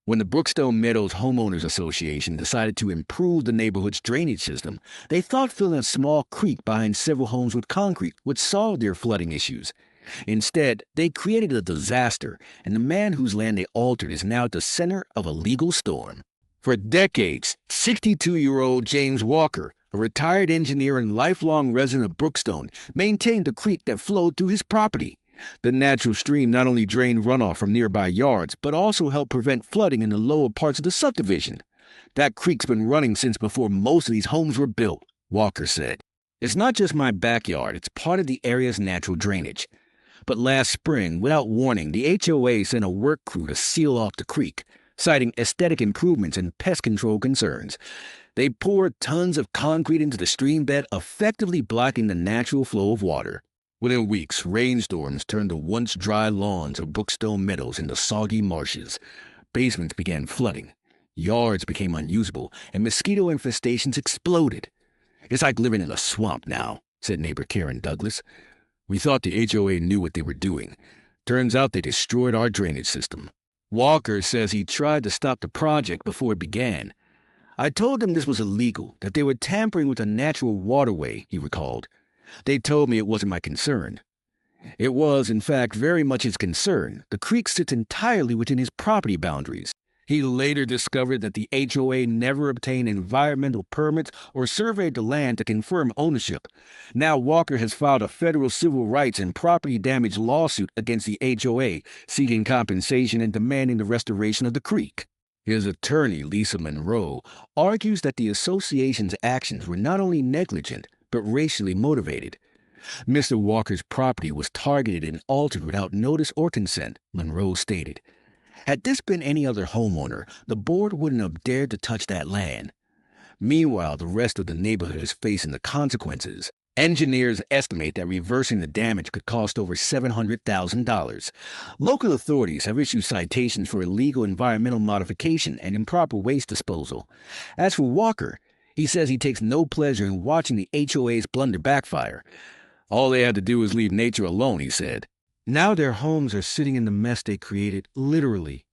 When the Brookstone Meadows Homeowners Association decided to improve the neighborhood's drainage system, they thought filling a small creek behind several homes with concrete would solve their flooding issues. Instead, they created a disaster, and the man whose land they altered is now at the center of a legal storm. For decades, 62-year-old James Walker, a retired engineer and lifelong resident of Brookstone, maintained the creek that flowed through his property. The natural stream not only drained runoff from nearby yards, but also helped prevent flooding in the lower parts of the subdivision. That creek's been running since before most of these homes were built, Walker said. It's not just my backyard, it's part of the area's natural drainage. But last spring, without warning, the HOA sent a work crew to seal off the creek, citing aesthetic improvements and pest control concerns. They poured tons of concrete into the stream bed, effectively blocking the natural flow of water. Within weeks, rainstorms turned the once dry lawns of Brookstone Meadows into soggy marshes. Basements began flooding. Yards became unusable, and mosquito infestations exploded. "It's like living in a swamp now," said neighbor Karen Douglas. "We thought the HOA knew what they were doing. Turns out they destroyed our drainage system." Walker says he tried to stop the project before it began. "I told them this was illegal, that they were tampering with a natural waterway," he recalled. "They told me it wasn't my concern." It was, in fact, very much his concern. The creek sits entirely within his property boundaries. He later discovered that the HOA never obtained environmental permits or surveyed the land to confirm ownership. Now Walker has filed a federal civil rights and property damage lawsuit against the HOA, seeking compensation and demanding the restoration of the creek. His attorney, Lisa Monroe, argues that the association's actions were not only negligent, but racially motivated. Mr. Walker's property was targeted and altered without notice or consent, Monroe stated. Had this been any other homeowner, the board wouldn't have dared to touch that land. Meanwhile, the rest of the neighborhood is facing the consequences. Engineers estimate that reversing the damage could cost over $700,000. Local authorities have issued citations for illegal environmental modification and improper waste disposal. As for Walker, he says he takes no pleasure in watching the HOA's blunder backfire. "All they had to do was leave nature alone," he said. Now their homes are sitting in the mess they created, literally,